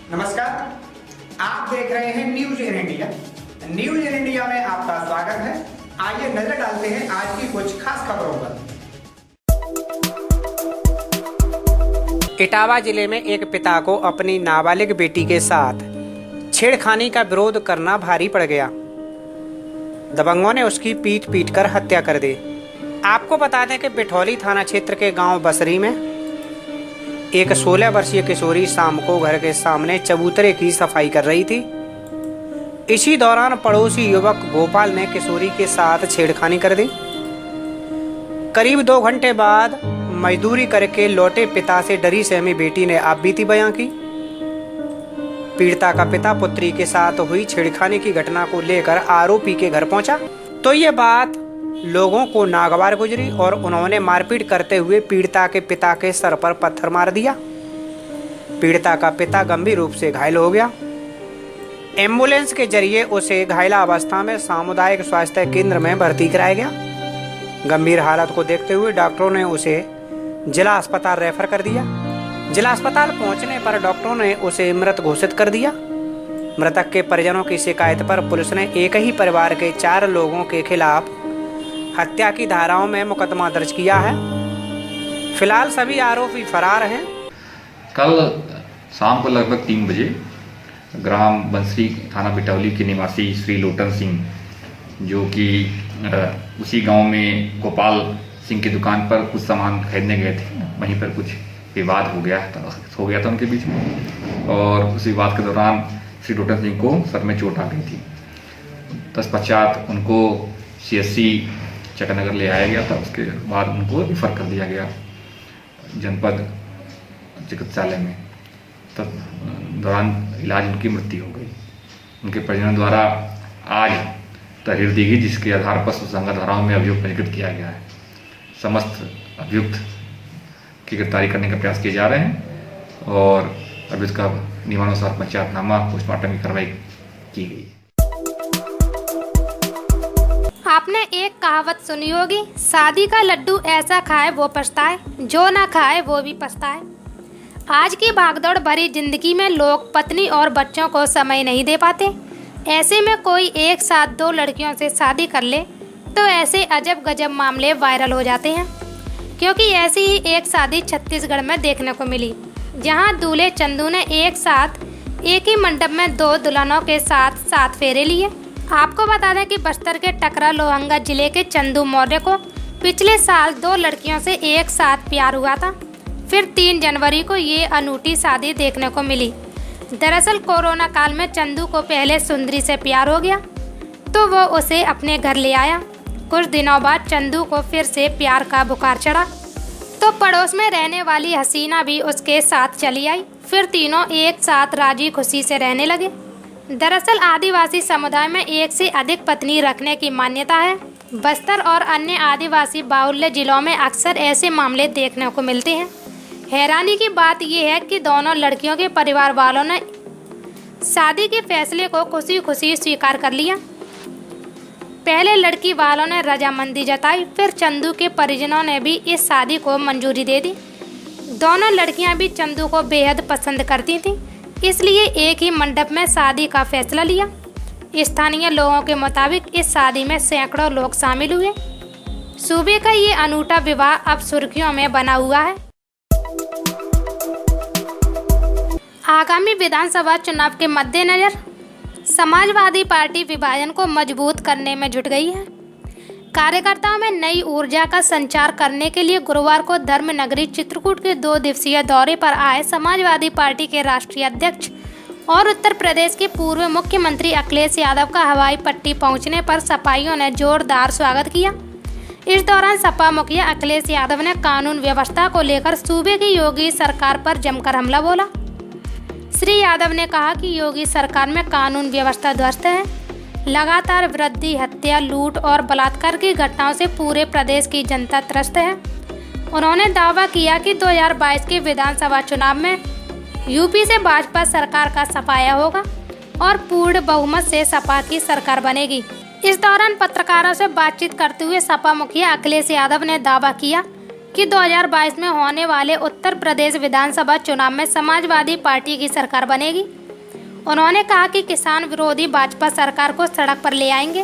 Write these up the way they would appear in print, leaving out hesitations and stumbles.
नमस्कार, आप देख रहे हैं news in India. News in India में आपका स्वागत है। आइए नजर डालते हैं आज की कुछ खास खबरों पर। इटावा जिले में एक पिता को अपनी नाबालिग बेटी के साथ छेड़खानी का विरोध करना भारी पड़ गया। दबंगों ने उसकी पीट कर हत्या कर दी। आपको बता दें कि बिठौली थाना क्षेत्र के गांव बसरी में एक 16 वर्षीय किशोरी शाम को घर के सामने चबूतरे की सफाई कर रही थी। इसी दौरान पड़ोसी युवक गोपाल ने किशोरी के साथ छेड़खानी कर दी। करीब 2 घंटे बाद मजदूरी करके लौटे पिता से डरी सहमी बेटी ने आप बीती बयां की। पीड़िता का पिता पुत्री के साथ हुई छेड़खानी की घटना को लेकर आरोपी के घर पहुंचा तो ये बात लोगों को नागवार गुजरी और उन्होंने मारपीट करते हुए पीड़िता के पिता के सर पर पत्थर मार दिया। पीड़िता का पिता गंभीर रूप से घायल हो गया। एम्बुलेंस के जरिए उसे घायला अवस्था में सामुदायिक स्वास्थ्य केंद्र में भर्ती कराया गया। गंभीर हालत को देखते हुए डॉक्टरों ने उसे जिला अस्पताल रेफर कर दिया। जिला अस्पताल पहुंचने पर डॉक्टरों ने उसे मृत घोषित कर दिया। मृतक के परिजनों की शिकायत पर पुलिस ने एक ही परिवार के 4 लोगों के खिलाफ हत्या की धाराओं में मुकदमा दर्ज किया है। फिलहाल सभी आरोपी फरार हैं। कल शाम को लगभग 3 बजे ग्राम बंसरी थाना बिटौली के निवासी श्री लोटन सिंह, जो कि उसी गांव में गोपाल सिंह की दुकान पर कुछ सामान खरीदने गए थे, वहीं पर कुछ विवाद हो गया था उनके बीच में। और उस विवाद के दौरान श्री लोटन सिंह को सर में चोट आ गई थी। तत्पश्चात उनको CSC चकनगर ले आया गया था। उसके बाद उनको रिफर कर दिया गया जनपद चिकित्सालय में। तब दौरान इलाज उनकी मृत्यु हो गई। उनके परिजनों द्वारा आज तहरीर दी गई, जिसके आधार पर सुसंगत धाराओं में अभियोग पंजीकृत किया गया है। समस्त अभियुक्त की गिरफ्तारी करने का प्रयास किए जा रहे हैं और अभियुक्त का नियमानुसार पंचायतनामा पोस्टमार्टम की कार्रवाई की गई। आपने एक कहावत सुनी होगी, शादी का लड्डू ऐसा खाए वो पछताए, जो ना खाए वो भी पछताए। आज की भागदौड़ भरी जिंदगी में लोग पत्नी और बच्चों को समय नहीं दे पाते। ऐसे में कोई एक साथ 2 लड़कियों से शादी कर ले तो ऐसे अजब गजब मामले वायरल हो जाते हैं। क्योंकि ऐसी ही एक शादी छत्तीसगढ़ में देखने को मिली, जहां दूल्हे चंदू ने एक साथ एक ही मंडप में 2 दुल्हनों के साथ 7 फेरे लिए। आपको बता दें कि बस्तर के टकरा लोहंगा जिले के चंदू मौर्य को पिछले साल 2 लड़कियों से एक साथ प्यार हुआ था। फिर 3 जनवरी को ये अनूठी शादी देखने को मिली। दरअसल कोरोना काल में चंदू को पहले सुंदरी से प्यार हो गया तो वो उसे अपने घर ले आया। कुछ दिनों बाद चंदू को फिर से प्यार का बुखार चढ़ा तो पड़ोस में रहने वाली हसीना भी उसके साथ चली आई। फिर तीनों एक साथ राजी खुशी से रहने लगे। दरअसल आदिवासी समुदाय में एक से अधिक पत्नी रखने की मान्यता है। बस्तर और अन्य आदिवासी बाहुल्य जिलों में अक्सर ऐसे मामले देखने को मिलते हैं। हैरानी की बात यह है कि दोनों लड़कियों के परिवार वालों ने शादी के फैसले को खुशी खुशी स्वीकार कर लिया। पहले लड़की वालों ने रजामंदी जताई, फिर चंदू के परिजनों ने भी इस शादी को मंजूरी दे दी। दोनों लड़कियां भी चंदू को बेहद पसंद करती थीं, इसलिए एक ही मंडप में शादी का फैसला लिया। स्थानीय लोगों के मुताबिक इस शादी में सैकड़ों लोग शामिल हुए। सूबे का ये अनूठा विवाह अब सुर्खियों में बना हुआ है। आगामी विधानसभा चुनाव के मद्देनजर समाजवादी पार्टी विभाजन को मजबूत करने में जुट गई है। कार्यकर्ताओं में नई ऊर्जा का संचार करने के लिए गुरुवार को धर्म नगरी चित्रकूट के 2 दिवसीय दौरे पर आए समाजवादी पार्टी के राष्ट्रीय अध्यक्ष और उत्तर प्रदेश के पूर्व मुख्यमंत्री अखिलेश यादव का हवाई पट्टी पहुंचने पर सपाइयों ने जोरदार स्वागत किया। इस दौरान सपा मुखिया अखिलेश यादव ने कानून व्यवस्था को लेकर सूबे की योगी सरकार पर जमकर हमला बोला। श्री यादव ने कहा कि योगी सरकार में कानून व्यवस्था ध्वस्त है। लगातार वृद्धि, हत्या, लूट और बलात्कार की घटनाओं से पूरे प्रदेश की जनता त्रस्त है। उन्होंने दावा किया कि 2022 के विधानसभा चुनाव में यूपी से भाजपा सरकार का सफाया होगा और पूर्ण बहुमत से सपा की सरकार बनेगी। इस दौरान पत्रकारों से बातचीत करते हुए सपा मुखिया अखिलेश यादव ने दावा किया कि 2022 में होने वाले उत्तर प्रदेश विधानसभा चुनाव में समाजवादी पार्टी की सरकार बनेगी। उन्होंने कहा कि किसान विरोधी भाजपा सरकार को सड़क पर ले आएंगे।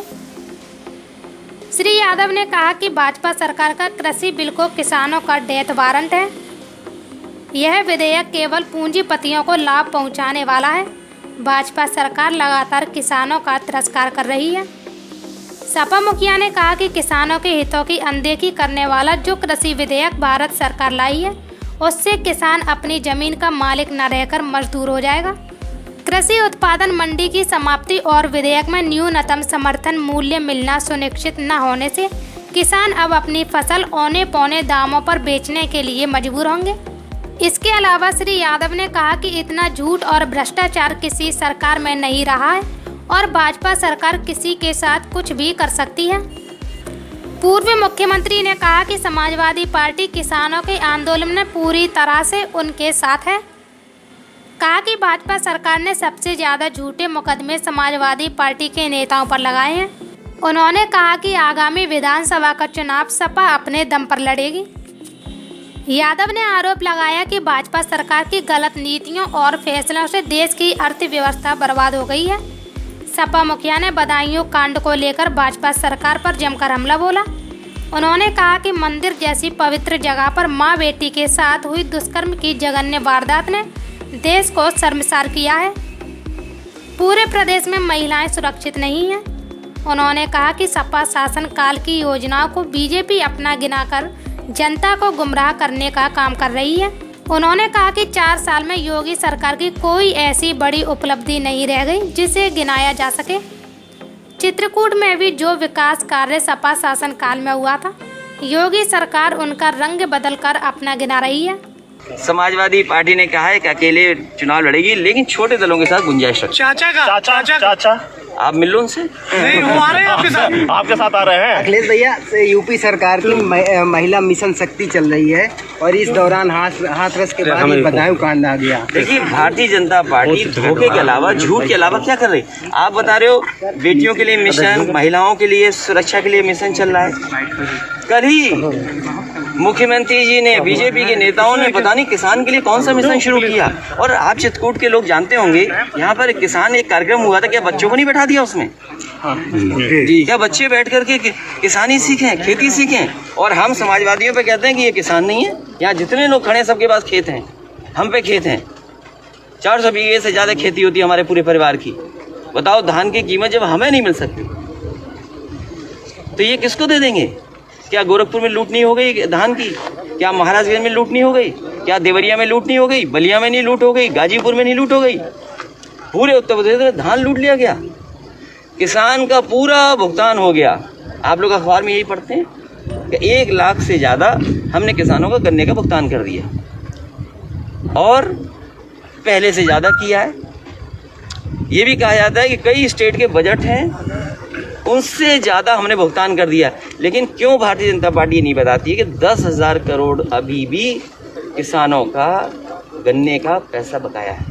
श्री यादव ने कहा कि भाजपा सरकार का कृषि बिल को किसानों का डेथ वारंट है। यह विधेयक केवल पूंजीपतियों को लाभ पहुंचाने वाला है। भाजपा सरकार लगातार किसानों का तिरस्कार कर रही है। सपा मुखिया ने कहा कि किसानों के हितों की अनदेखी करने वाला जो कृषि विधेयक भारत सरकार लाई है, उससे किसान अपनी जमीन का मालिक न रहकर मजदूर हो जाएगा। कृषि उत्पादन मंडी की समाप्ति और विधेयक में न्यूनतम समर्थन मूल्य मिलना सुनिश्चित न होने से किसान अब अपनी फसल औने पौने दामों पर बेचने के लिए मजबूर होंगे। इसके अलावा श्री यादव ने कहा कि इतना झूठ और भ्रष्टाचार किसी सरकार में नहीं रहा है और भाजपा सरकार किसी के साथ कुछ भी कर सकती है। पूर्व मुख्यमंत्री ने कहा कि समाजवादी पार्टी किसानों के आंदोलन में पूरी तरह से उनके साथ है। कहा कि भाजपा सरकार ने सबसे ज़्यादा झूठे मुकदमे समाजवादी पार्टी के नेताओं पर लगाए हैं। उन्होंने कहा कि आगामी विधानसभा का चुनाव सपा अपने दम पर लड़ेगी। यादव ने आरोप लगाया कि भाजपा सरकार की गलत नीतियों और फैसलों से देश की अर्थव्यवस्था बर्बाद हो गई है। सपा मुखिया ने बदायूं कांड को लेकर भाजपा सरकार पर जमकर हमला बोला। उन्होंने कहा कि मंदिर जैसी पवित्र जगह पर मां बेटी के साथ हुई दुष्कर्म की जघन्य वारदात ने देश को शर्मसार किया है। पूरे प्रदेश में महिलाएं सुरक्षित नहीं हैं। उन्होंने कहा कि सपा शासन काल की योजनाओं को बीजेपी अपना गिनाकर जनता को गुमराह करने का काम कर रही है। उन्होंने कहा कि 4 साल में योगी सरकार की कोई ऐसी बड़ी उपलब्धि नहीं रह गई जिसे गिनाया जा सके। चित्रकूट में भी जो विकास कार्य सपा शासन काल में हुआ था, योगी सरकार उनका रंग बदलकर अपना गिना रही है। समाजवादी पार्टी ने कहा है कि अकेले चुनाव लड़ेगी, लेकिन छोटे दलों के साथ गुंजाइश रखी। चाचा आप मिल लो उनसे। नहीं, वो आ रहे हैं आपके साथ आ रहे हैं। अखिलेश भैया, यूपी सरकार की महिला मिशन शक्ति चल रही है और इस दौरान हाथरस के बाद बदायूं कांड आ गया। देखिए, भारतीय जनता पार्टी धोखे के अलावा, झूठ के अलावा क्या कर रही? आप बता रहे हो बेटियों के लिए मिशन, महिलाओं के लिए सुरक्षा के लिए मिशन चल रहा है। कल ही मुख्यमंत्री जी ने, बीजेपी के नेताओं ने पता नहीं किसान के लिए कौन सा मिशन शुरू किया। और आप चित्रकूट के लोग जानते होंगे, यहाँ पर किसान एक कार्यक्रम हुआ था, क्या बच्चों को नहीं बैठा दिया उसमें? जी, क्या बच्चे बैठ करके किसानी सीखें, खेती सीखें? और हम समाजवादियों पे कहते हैं कि ये किसान नहीं है। यहाँ जितने लोग खड़े हैं सबके पास खेत हैं, हम पे खेत हैं। 400 बीघे से ज़्यादा खेती होती है हमारे पूरे परिवार की। बताओ, धान की कीमत जब हमें नहीं मिल सकती तो ये किसको दे देंगे? क्या गोरखपुर में लूट नहीं हो गई धान की? क्या महाराजगंज में लूट नहीं हो गई? क्या देवरिया में लूट नहीं हो गई? बलिया में नहीं लूट हो गई? गाजीपुर में नहीं लूट हो गई? पूरे उत्तर प्रदेश में धान लूट लिया गया। किसान का पूरा भुगतान हो गया। आप लोग अखबार में यही पढ़ते हैं कि 1 लाख से ज़्यादा हमने किसानों का गन्ने का भुगतान कर दिया और पहले से ज़्यादा किया है। ये भी कहा जाता है कि कई स्टेट के बजट हैं, उनसे ज़्यादा हमने भुगतान कर दिया। लेकिन क्यों भारतीय जनता पार्टी नहीं बताती है कि 10,000 करोड़ अभी भी किसानों का गन्ने का पैसा बकाया है?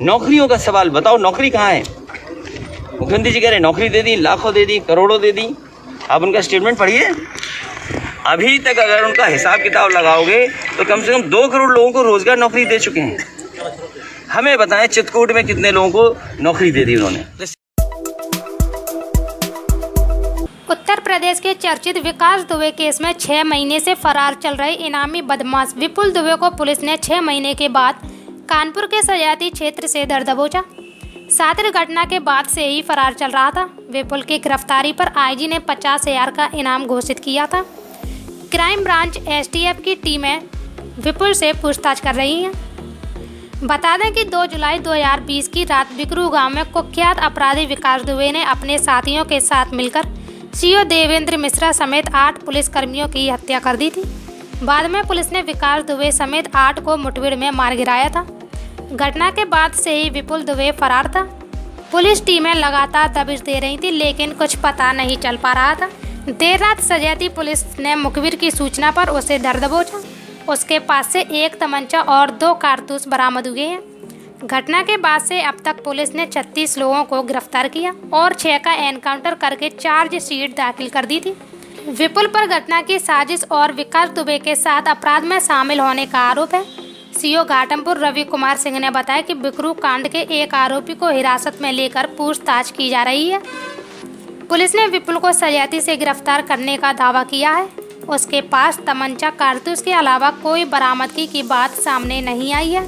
नौकरियों का सवाल, बताओ नौकरी कहाँ है? मुख्यमंत्री जी कह रहे नौकरी दे दी, लाखों दे दी, करोड़ों दे दी। आप उनका स्टेटमेंट पढ़िए। अभी तक अगर उनका हिसाब किताब लगाओगे तो कम से कम 2 करोड़ लोगों को रोजगार नौकरी दे चुके हैं। हमें बताएं चित्रकूट में कितने लोगों को नौकरी दे दी उन्होंने? उत्तर प्रदेश के चर्चित विकास दुबे केस में 6 महीने से फरार चल रहे इनामी बदमाश विपुल दुबे को पुलिस ने 6 महीने के बाद कानपुर के सजाती क्षेत्र से दर दबोचा। सातिर घटना के बाद से ही फरार चल रहा था। विपुल की गिरफ्तारी पर आईजी ने 50,000 का इनाम घोषित किया था। क्राइम ब्रांच एसटीएफ की टीमें विपुल से पूछताछ कर रही हैं। बता दें कि 2 जुलाई 2020 की रात बिकरू गांव में कुख्यात अपराधी विकास दुबे ने अपने साथियों के साथ मिलकर सीओ देवेंद्र मिश्रा समेत 8 पुलिसकर्मियों की हत्या कर दी थी। बाद में पुलिस ने विकास दुबे समेत 8 को मुठभेड़ में मार गिराया था। घटना के बाद से ही विपुल दुबे फरार था। पुलिस टीमें लगातार दबिश दे रही थी, लेकिन कुछ पता नहीं चल पा रहा था। देर रात सजाती पुलिस ने मुखबिर की सूचना पर उसे धर दबोचा। उसके पास से 1 तमंचा और 2 कारतूस बरामद हुए हैं। घटना के बाद से अब तक पुलिस ने 36 लोगों को गिरफ्तार किया और 6 का एनकाउंटर करके चार्जशीट दाखिल कर दी थी। विपुल पर घटना की साजिश और विकास दुबे के साथ अपराध में शामिल होने का आरोप है। सीओ घाटमपुर रवि कुमार सिंह ने बताया कि बिकरू कांड के एक आरोपी को हिरासत में लेकर पूछताछ की जा रही है। पुलिस ने विपुल को सजाती से गिरफ्तार करने का दावा किया है। उसके पास तमंचा, कारतूस के अलावा कोई बरामदगी की बात सामने नहीं आई है।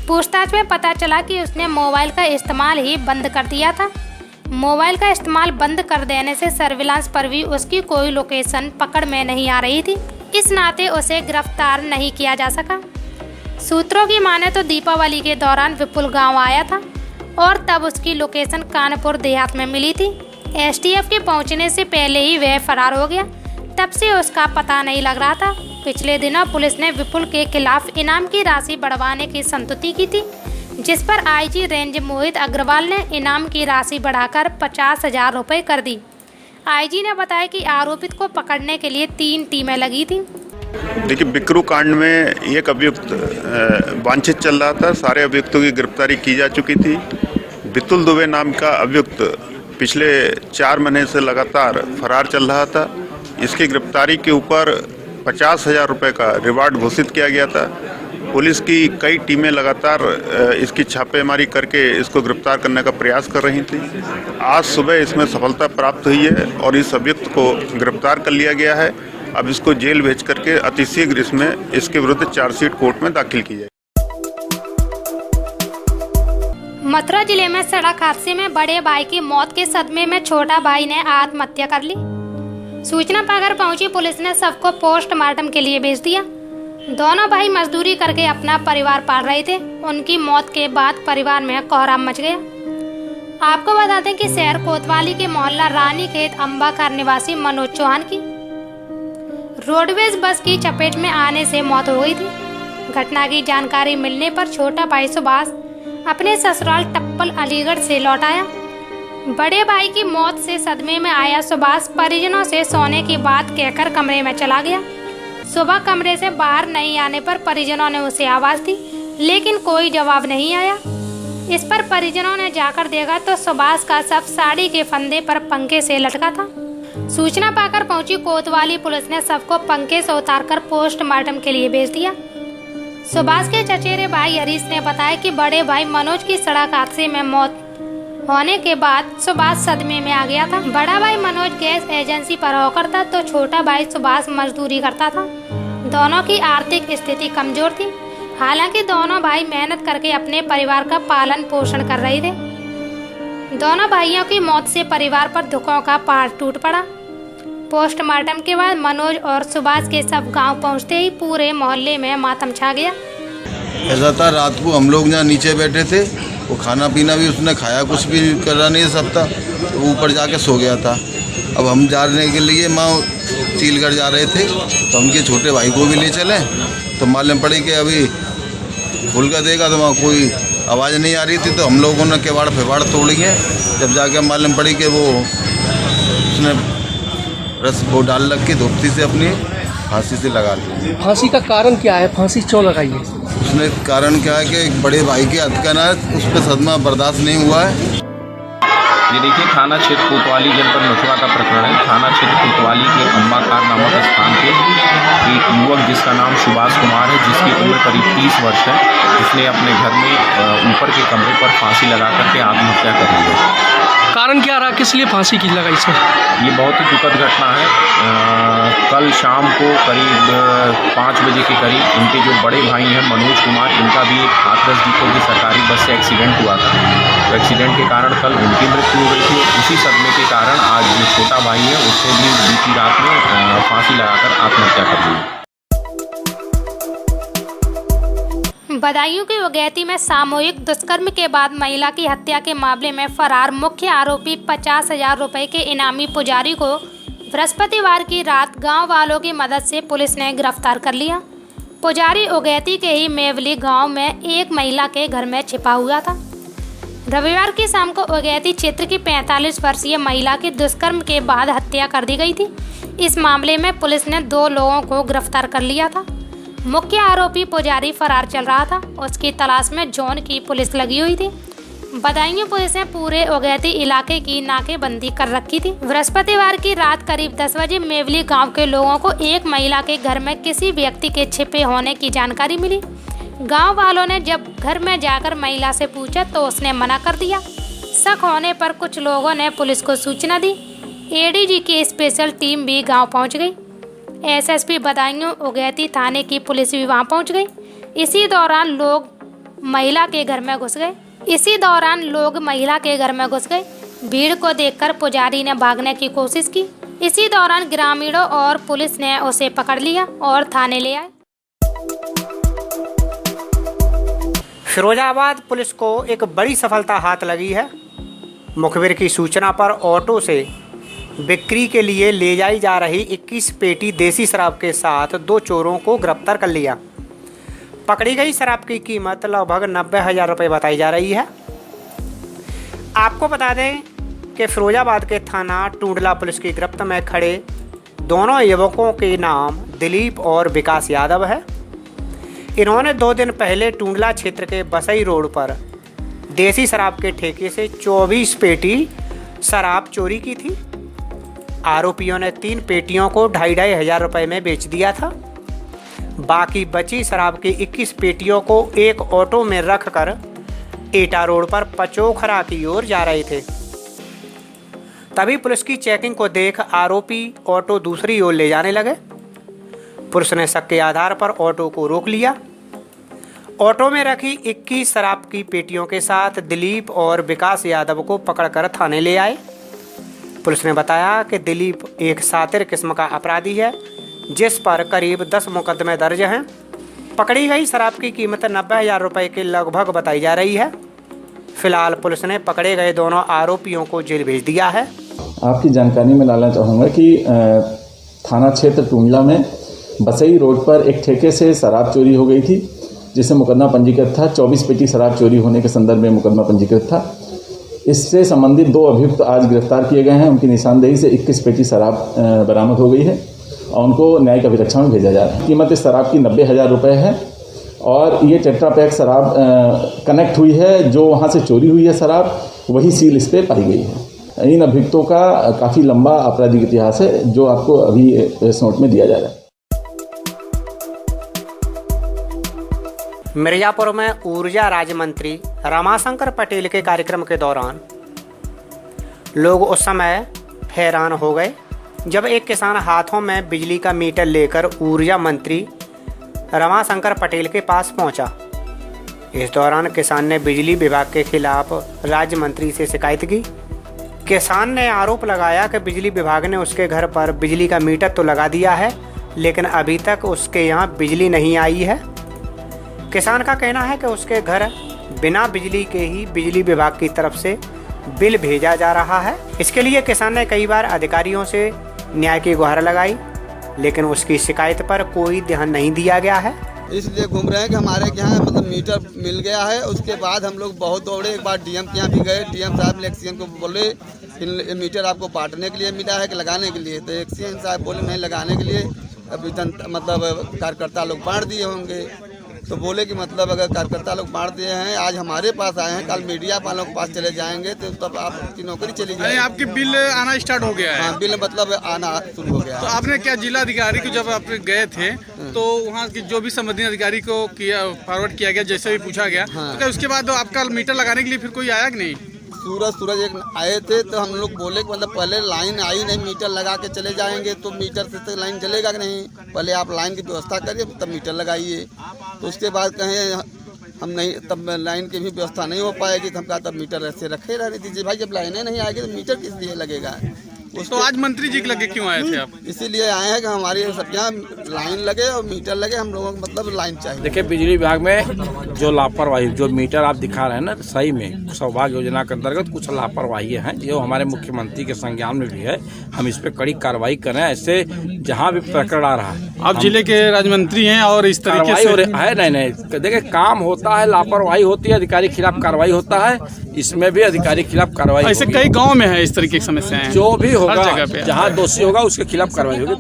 पूछताछ में पता चला कि उसने मोबाइल का इस्तेमाल ही बंद कर दिया था। मोबाइल का इस्तेमाल बंद कर देने से सर्विलांस पर भी उसकी कोई लोकेशन पकड़ में नहीं आ रही थी। इस नाते उसे गिरफ्तार नहीं किया जा सका। सूत्रों की माने तो दीपावली के दौरान विपुल गांव आया था और तब उसकी लोकेशन कानपुर देहात में मिली थी। एसटीएफ के पहुंचने से पहले ही वह फरार हो गया। तब से उसका पता नहीं लग रहा था। पिछले दिनों पुलिस ने विपुल के खिलाफ इनाम की राशि बढ़वाने की संस्तुति की थी, जिस पर आईजी रेंज मोहित अग्रवाल ने इनाम की राशि बढ़ाकर 50,000 रुपये कर दी। आईजी ने बताया कि आरोपित को पकड़ने के लिए 3 टीमें लगी थी। देखिए, बिकरू कांड में एक अभियुक्त वांछित चल रहा था। सारे अभियुक्तों की गिरफ्तारी की जा चुकी थी। बितुल दुबे नाम का अभियुक्त पिछले 4 महीने से लगातार फरार चल रहा था। इसकी गिरफ्तारी के ऊपर 50,000 रुपये का रिवार्ड घोषित किया गया था। पुलिस की कई टीमें लगातार इसकी छापेमारी करके इसको गिरफ्तार करने का प्रयास कर रही थी। आज सुबह इसमें सफलता प्राप्त हुई है और इस अभियुक्त को गिरफ्तार कर लिया गया है। अब इसको जेल भेज करके अतिशीघ्र इसके विरुद्ध चार्जशीट कोर्ट में दाखिल की जाए। मथुरा जिले में सड़क हादसे में बड़े भाई की मौत के सदमे में छोटा भाई ने आत्महत्या कर ली। सूचना पाकर पहुंची पुलिस ने शव को पोस्टमार्टम के लिए भेज दिया। दोनों भाई मजदूरी करके अपना परिवार पाल रहे थे। उनकी मौत के बाद परिवार में कोहराम मच गया। आपको बता दें कि शहर कोतवाली के मोहल्ला रानी खेत अंबाकार निवासी मनोज चौहान की रोडवेज बस की चपेट में आने से मौत हो गई थी। घटना की जानकारी मिलने पर छोटा भाई सुभाष अपने ससुराल टप्पल अलीगढ़ से लौट आया। बड़े भाई की मौत से सदमे में आया सुभाष परिजनों से सोने की बात कहकर कमरे में चला गया। सुबह कमरे से बाहर नहीं आने पर परिजनों ने उसे आवाज दी, लेकिन कोई जवाब नहीं आया। इस पर परिजनों ने जाकर देखा तो सुभाष का शव साड़ी के फंदे पर पंखे से लटका था। सूचना पाकर पहुंची कोतवाली पुलिस ने शव को पंखे से उतारकर पोस्टमार्टम के लिए भेज दिया। सुभाष के चचेरे भाई हरीश ने बताया कि बड़े भाई मनोज की सड़क हादसे में मौत होने के बाद सुभाष सदमे में आ गया था। बड़ा भाई मनोज गैस एजेंसी पर होकर था तो छोटा भाई सुभाष मजदूरी करता था। दोनों की आर्थिक स्थिति कमजोर थी। हालांकि दोनों भाई मेहनत करके अपने परिवार का पालन पोषण कर रहे थे। दोनों भाइयों की मौत से परिवार पर दुखों का पहाड़ टूट पड़ा। पोस्टमार्टम के बाद मनोज और सुभाष के शव गांव पहुंचते ही पूरे मोहल्ले में मातम छा गया। ऐसा था, रात को हम लोग यहाँ नीचे बैठे थे, वो खाना पीना भी उसने खाया, कुछ भी करा नहीं सब था, तो ऊपर जाके सो गया था। अब हम जाने के लिए माँ चीलगढ़ जा रहे थे तो उनके छोटे भाई को भी ले चले, तो मालूम पड़ी कि अभी खुल कर देगा तो वहाँ कोई आवाज़ नहीं आ रही थी। तो हम लोगों ने केवाड़ फेवाड़ तोड़ी है। जब जाके मालूम पड़ी कि वो उसने रस वो डाल रख के धोपती से अपनी फांसी से लगा ली। फांसी का कारण क्या है? फांसी क्यों लगाई है? उसने कारण क्या है कि एक बड़े भाई के हत्या का ना उस पर सदमा बर्दाश्त नहीं हुआ है। ये देखिए, थाना क्षेत्र कोतवाली जनपद मथुरा का प्रकरण है। थाना क्षेत्र कोतवाली के अंबाकार नामक स्थान पे एक युवक जिसका नाम सुभाष कुमार है, जिसकी उम्र करीब 30 वर्ष है, उसने अपने घर में ऊपर के कमरे पर फांसी लगा करके आत्महत्या कर ली है। कारण क्या रहा, किस लिए फांसी की लगाई सर? ये बहुत ही दुखद घटना है। कल शाम को करीब 5 बजे के करीब इनके जो बड़े भाई हैं मनोज कुमार, इनका भी एक हाथरस डिपो की सरकारी बस से एक्सीडेंट हुआ था। तो एक्सीडेंट के कारण कल उनकी मृत्यु हो गई थी। उसी सदमे के कारण आज जो छोटा भाई है उसने भी बीती रात में फांसी लगाकर आत्महत्या कर ली। बदायूं की उगैती में सामूहिक दुष्कर्म के बाद महिला की हत्या के मामले में फरार मुख्य आरोपी 50,000 रुपए के इनामी पुजारी को बृहस्पतिवार की रात गांव वालों की मदद से पुलिस ने गिरफ्तार कर लिया। पुजारी उगैती के ही मेवली गांव में एक महिला के घर में छिपा हुआ था। रविवार की शाम को उगैती क्षेत्र की 45 वर्षीय महिला की दुष्कर्म के बाद हत्या कर दी गई थी। इस मामले में पुलिस ने 2 लोगों को गिरफ्तार कर लिया था। मुख्य आरोपी पुजारी फरार चल रहा था। उसकी तलाश में जोन की पुलिस लगी हुई थी। बदायूं पुलिस ने पूरे उगैती इलाके की नाकेबंदी कर रखी थी। बृहस्पतिवार की रात करीब 10 बजे मेवली गांव के लोगों को एक महिला के घर में किसी व्यक्ति के छिपे होने की जानकारी मिली। गांव वालों ने जब घर में जाकर महिला से पूछा तो उसने मना कर दिया। शक होने पर कुछ लोगों ने पुलिस को सूचना दी। एडीजी की स्पेशल टीम भी गांव पहुंच गई। एसएसपी बदायूं उगैती थाने की पुलिस भी वहां पहुंच गई। इसी दौरान लोग महिला के घर में घुस गए। भीड़ को देखकर पुजारी ने भागने की कोशिश की। इसी दौरान ग्रामीणों और पुलिस ने उसे पकड़ लिया और थाने ले आए। फिरोजाबाद पुलिस को एक बड़ी सफलता हाथ लगी है। मुखबिर की सूचना पर ऑटो से बिक्री के लिए ले जाई जा रही 21 पेटी देसी शराब के साथ 2 चोरों को गिरफ्तार कर लिया। पकड़ी गई शराब की कीमत लगभग 90,000 रुपये बताई जा रही है। आपको बता दें कि फिरोजाबाद के थाना टूंडला पुलिस की गिरफ्त में खड़े दोनों युवकों के नाम दिलीप और विकास यादव है। इन्होंने 2 दिन पहले टूंडला क्षेत्र के बसई रोड पर देसी शराब के ठेके से 24 पेटी शराब चोरी की थी। आरोपियों ने 3 पेटियों को 2,500 रुपये में बेच दिया था। बाकी बची शराब की 21 पेटियों को एक ऑटो में रखकर एटा रोड पर पचोखरा की ओर जा रहे थे। तभी पुलिस की चेकिंग को देख आरोपी ऑटो दूसरी ओर ले जाने लगे। पुलिस ने शक के आधार पर ऑटो को रोक लिया। ऑटो में रखी 21 शराब की पेटियों के साथ दिलीप और विकास यादव को पकड़कर थाने ले आए। पुलिस ने बताया कि दिलीप एक सातिर किस्म का अपराधी है, जिस पर करीब 10 मुकदमे दर्ज हैं। पकड़ी गई शराब की कीमत 90,000 रुपये के लगभग बताई जा रही है। फिलहाल पुलिस ने पकड़े गए दोनों आरोपियों को जेल भेज दिया है। आपकी जानकारी में लाना चाहूँगा कि थाना क्षेत्र टूंडला में बसई रोड पर एक ठेके से शराब चोरी हो गई थी, जिससे मुकदमा पंजीकृत था। 24 पेटी शराब चोरी होने के संदर्भ में मुकदमा पंजीकृत था। इससे संबंधित 2 अभियुक्त आज गिरफ्तार किए गए हैं। उनकी निशानदेही से 21 पेटी शराब बरामद हो गई है और उनको न्यायिक अभिरक्षा में भेजा जा रहा है। कीमत इस शराब की 90,000 रुपये है और ये टेट्रा पैक शराब कनेक्ट हुई है। जो वहाँ से चोरी हुई है शराब, वही सील इस पर पाई गई है। इन अभियुक्तों का काफ़ी लंबा आपराधिक इतिहास है, जो आपको अभी इस नोट में दिया जा रहा है। मिर्जापुर में ऊर्जा राज्य मंत्री रमाशंकर पटेल के कार्यक्रम के दौरान लोग उस समय हैरान हो गए जब एक किसान हाथों में बिजली का मीटर लेकर ऊर्जा मंत्री रमाशंकर पटेल के पास पहुंचा। इस दौरान किसान ने बिजली विभाग के खिलाफ राज्य मंत्री से शिकायत की। किसान ने आरोप लगाया कि बिजली विभाग ने उसके घर पर बिजली का मीटर तो लगा दिया है, लेकिन अभी तक उसके यहाँ बिजली नहीं आई है। किसान का कहना है कि उसके घर बिना बिजली के ही बिजली विभाग की तरफ से बिल भेजा जा रहा है। इसके लिए किसान ने कई बार अधिकारियों से न्याय की गुहार लगाई, लेकिन उसकी शिकायत पर कोई ध्यान नहीं दिया गया है। इसलिए घूम रहे हैं कि हमारे यहाँ मतलब मीटर मिल गया है। उसके बाद हम लोग बहुत दौड़े, एक बार डीएम के यहाँ भी गए। डीएम साहब ने एक्सीएन को बोले कि मीटर आपको बांटने के लिए मिला है कि लगाने के लिए, तो एक्सीएन साहब बोले नहीं, लगाने के लिए। अभी मतलब कार्यकर्ता लोग बांट दिए होंगे, तो बोले कि मतलब अगर कार्यकर्ता लोग बांट दिए हैं, आज हमारे पास आए हैं, कल मीडिया वालों के पास चले जाएंगे, तो तब आपकी नौकरी चली जाएगी। आपकी बिल आना स्टार्ट हो गया है? हाँ, बिल मतलब आना शुरू हो गया। तो आपने क्या जिला अधिकारी को जब आप गए थे तो वहाँ की जो भी संबंधित अधिकारी को किया फॉरवर्ड किया गया, जैसे भी पूछा गया, तो क्या उसके बाद आपका मीटर लगाने के लिए फिर कोई आया कि नहीं? सूरज एक आए थे, तो हम लोग बोले कि मतलब पहले लाइन आई नहीं, मीटर लगा के चले जाएंगे तो मीटर से तो लाइन चलेगा कि नहीं, पहले आप लाइन की व्यवस्था करिए तब मीटर लगाइए। तो उसके बाद कहें हम नहीं, तब लाइन की भी व्यवस्था नहीं हो पाएगी, तो हम कहा तब मीटर ऐसे रखे रहने दीजिए भाई, जब लाइनें नहीं आएगी तो मीटर किस लिए लगेगा। तो आज मंत्री जी के लगे क्यों आए थे आप? इसीलिए आए हैं कि हमारी सब यहाँ लाइन लगे और मीटर लगे, हम लोगों को मतलब लाइन चाहिए। देखिए, बिजली विभाग में जो लापरवाही, जो मीटर आप दिखा रहे हैं ना, सही में सौभाग्य योजना के अंतर्गत कुछ लापरवाही हैं जो हमारे मुख्यमंत्री के संज्ञान में भी है। हम इस पे कड़ी कार्रवाई करें। ऐसे जहाँ भी प्रकरण आ रहा है, आप जिले के राज्य मंत्री हैं और इस तरीके से है नहीं, देखिए काम होता है, लापरवाही होती है, अधिकारी के खिलाफ कार्रवाई होता है, इसमें भी अधिकारी के खिलाफ कार्रवाई। ऐसे कई गाँव में है इस तरीके की समस्याएं, जो भी होगा, जहाँ दोषी होगा उसके खिलाफ कार्रवाई होगी।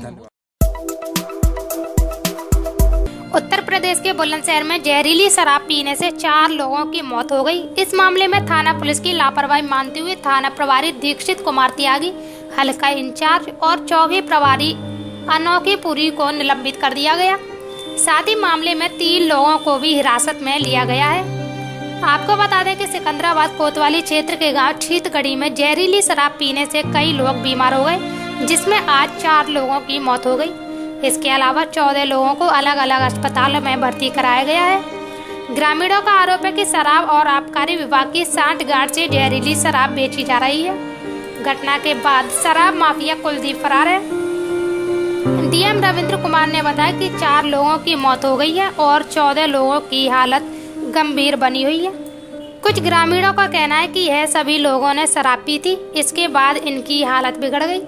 उत्तर प्रदेश के बुलंदशहर में जहरीली शराब पीने से 4 लोगों की मौत हो गई। इस मामले में थाना पुलिस की लापरवाही मानते हुए थाना प्रभारी दीक्षित कुमार त्यागी, हल्का इंचार्ज और 24 प्रभारी अनोखीपुरी को निलंबित कर दिया गया। साथ ही मामले में 3 लोगों को भी हिरासत में लिया गया है। आपको बता दें कि सिकंदराबाद कोतवाली क्षेत्र के गांव छीतगढ़ी में जहरीली शराब पीने से कई लोग बीमार हो गए, जिसमें आज 4 लोगों की मौत हो गई। इसके अलावा 14 लोगों को अलग अलग अस्पतालों में भर्ती कराया गया है। ग्रामीणों का आरोप है कि शराब और आबकारी विभाग की सांठगांठ से जहरीली शराब बेची जा रही है। घटना के बाद शराब माफिया कुलदीप फरार है। डीएम रविंद्र कुमार ने बताया कि 4 लोगों की मौत हो गई है और 14 लोगों की हालत गंभीर बनी हुई है। कुछ ग्रामीणों का कहना है कि यह सभी लोगों ने शराब पी थी, इसके बाद इनकी हालत बिगड़ गई।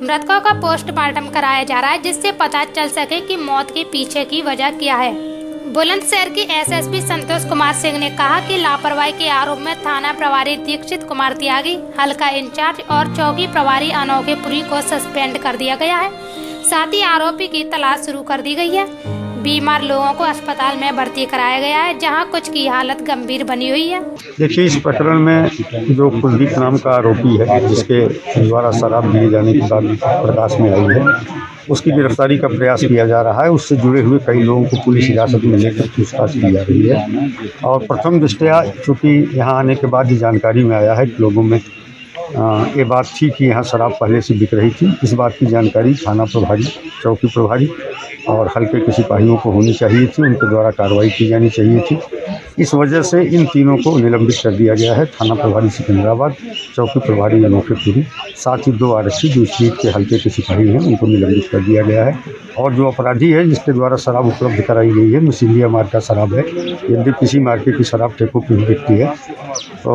मृतकों का पोस्टमार्टम कराया जा रहा है, जिससे पता चल सके कि मौत के पीछे की वजह क्या है। बुलंदशहर की एसएसपी संतोष कुमार सिंह ने कहा कि लापरवाही के आरोप में थाना प्रभारी दीक्षित कुमार त्यागी, हल्का इंचार्ज और चौकी प्रभारी अनोखेपुरी को सस्पेंड कर दिया गया है। साथ ही आरोपी की तलाश शुरू कर दी गई है। बीमार लोगों को अस्पताल में भर्ती कराया गया है, जहां कुछ की हालत गंभीर बनी हुई है। देखिए, इस प्रकरण में जो कुलदीप नाम का आरोपी है, जिसके द्वारा शराब दिए जाने की बात प्रकाश में आई है, उसकी गिरफ्तारी का प्रयास किया जा रहा है। उससे जुड़े हुए कई लोगों को पुलिस हिरासत में लेकर पूछताछ की जा रही है। और प्रथम दृष्टया चूँकि यहाँ आने के बाद ये जानकारी में आया है कि लोगों में ये बात थी कि यहाँ शराब पहले से बिक रही थी। इस बात की जानकारी थाना प्रभारी, चौकी प्रभारी और हल्के के सिपाहियों को होनी चाहिए थी, उनके द्वारा कार्रवाई की जानी चाहिए थी। इस वजह से इन तीनों को निलंबित कर दिया गया है। थाना प्रभारी सिकंदराबाद, चौकी प्रभारी अनोखेपुरी, साथ ही 2 आरक्षी जो इस चीज के हल्के के सिपाही हैं, उनको निलंबित कर दिया गया है। और जो अपराधी है जिसके द्वारा शराब उपलब्ध कराई गई है, मिसिलिया मार्क का शराब है। यदि किसी मार्के की शराब ठेकों पर बिकती है तो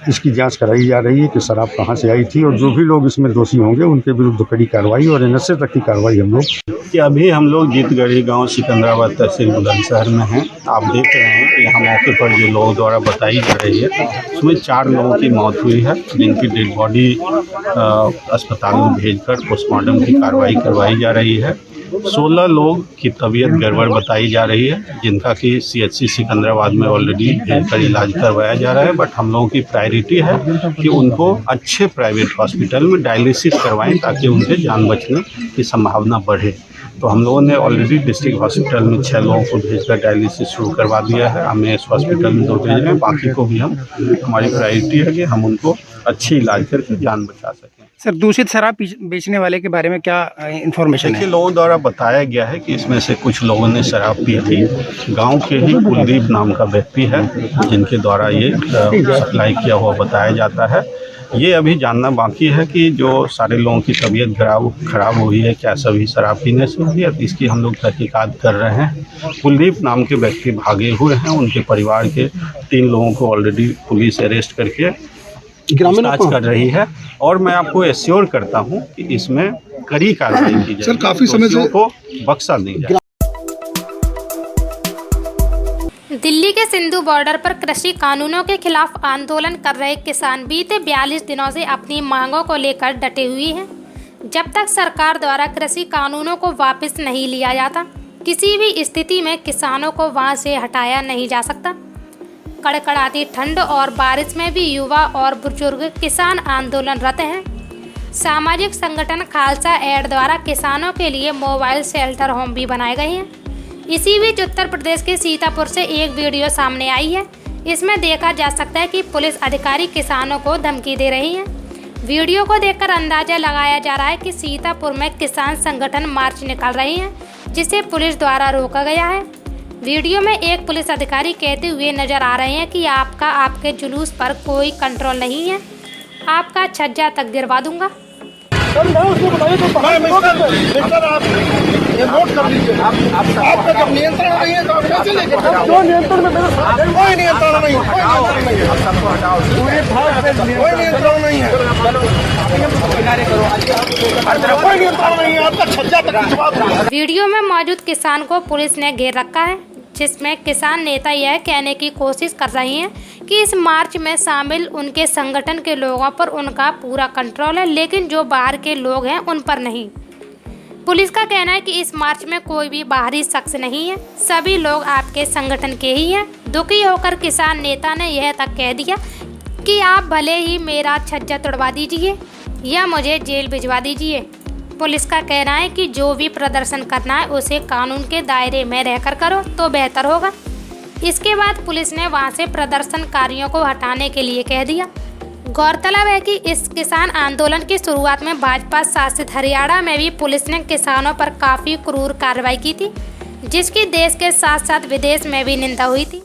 इसकी जाँच कराई जा रही है कि शराब कहाँ से आई थी, और जो भी लोग इसमें दोषी होंगे उनके विरुद्ध कड़ी कार्रवाई और NSA तक की कार्रवाई हम लोग। अभी हम लोग जीतगढ़ी गांव सिकंदराबाद तहसील बुलंदशहर में हैं। आप देख रहे हैं कि यहाँ मौके पर जो लोगों द्वारा बताई जा रही है, उसमें 4 लोगों की मौत हुई है, जिनकी डेड बॉडी अस्पताल में भेजकर पोस्टमार्टम की कार्रवाई करवाई जा रही है। 16 लोग की तबीयत गड़बड़ बताई जा रही है, जिनका कि CHC सिकंदराबाद में ऑलरेडी भेजकर इलाज करवाया जा रहा है। बट हम लोगों की प्रायोरिटी है कि उनको अच्छे प्राइवेट हॉस्पिटल में डायलिसिस करवाएं, ताकि उनके जान बचने की संभावना बढ़े। तो हम लोगों ने ऑलरेडी डिस्ट्रिक्ट हॉस्पिटल में 6 लोगों को भेजकर डायलिसिस शुरू करवा दिया है। हमें इस हॉस्पिटल में 2 भेज रहे हैं, बाकी को भी हमारी प्रायोरिटी है कि हम उनको अच्छी इलाज करके जान बचा सकें। सर, दूषित शराब बेचने वाले के बारे में क्या इन्फॉर्मेशन है? देखिए, लोगों द्वारा बताया गया है कि इसमें से कुछ लोगों ने शराब पी थी। गांव के ही कुलदीप नाम का व्यक्ति है, जिनके द्वारा ये सप्लाई किया हुआ बताया जाता है। ये अभी जानना बाकी है कि जो सारे लोगों की तबीयत खराब हुई है, क्या सभी शराब पीने से हुई है, इसकी हम लोग तहकीकात कर रहे हैं। कुलदीप नाम के व्यक्ति भागे हुए हैं, उनके परिवार के 3 लोगों को ऑलरेडी पुलिस अरेस्ट करके पूछताछ कर रही है। और मैं आपको एश्योर करता हूं कि इसमें कड़ी कार्रवाई की जाएगी। सर, काफी समय से को बख्शा नहीं जाएगा। दिल्ली के सिंधु बॉर्डर पर कृषि कानूनों के खिलाफ आंदोलन कर रहे किसान बीते 42 दिनों से अपनी मांगों को लेकर डटे हुए हैं। जब तक सरकार द्वारा कृषि कानूनों को वापस नहीं लिया जाता, किसी भी स्थिति में किसानों को वहां से हटाया नहीं जा सकता। कड़कड़ाती ठंड और बारिश में भी युवा और बुजुर्ग किसान आंदोलनरत हैं। सामाजिक संगठन खालसा एड द्वारा किसानों के लिए मोबाइल शेल्टर होम भी बनाए गए हैं। इसी बीच उत्तर प्रदेश के सीतापुर से एक वीडियो सामने आई है। इसमें देखा जा सकता है कि पुलिस अधिकारी किसानों को धमकी दे रही हैं। वीडियो को देखकर अंदाजा लगाया जा रहा है कि सीतापुर में किसान संगठन मार्च निकाल रहे हैं, जिसे पुलिस द्वारा रोका गया है। वीडियो में एक पुलिस अधिकारी कहते हुए नजर आ रहे हैं कि आपके जुलूस पर कोई कंट्रोल नहीं है, आपका छज्जा तक गिरवा दूंगा। आपका जब नियंत्रण नहीं है तो आप कैसे लेके जो नियंत्रण में कोई नियंत्रण नहीं कोई नियंत्रण नहीं है कोई नियंत्रण नहीं है आपका छज्जा तक। वीडियो में मौजूद किसान को पुलिस ने घेर रखा है, जिसमें किसान नेता यह कहने की कोशिश कर रही हैं कि इस मार्च में शामिल उनके संगठन के लोगों पर उनका पूरा कंट्रोल है, लेकिन जो बाहर के लोग हैं उन पर नहीं। पुलिस का कहना है कि इस मार्च में कोई भी बाहरी शख्स नहीं है, सभी लोग आपके संगठन के ही हैं। दुखी होकर किसान नेता ने यह तक कह दिया कि आप भले ही मेरा छज्जा तोड़वा दीजिए या मुझे जेल भिजवा दीजिए, पुलिस का कहना है कि जो भी प्रदर्शन करना है उसे कानून के दायरे में रहकर करो तो बेहतर होगा। इसके बाद पुलिस ने वहां से प्रदर्शनकारियों को हटाने के लिए कह दिया। गौरतलब है कि इस किसान आंदोलन की शुरुआत में भाजपा शासित हरियाणा में भी पुलिस ने किसानों पर काफ़ी क्रूर कार्रवाई की थी, जिसकी देश के साथ साथ विदेश में भी निंदा हुई थी।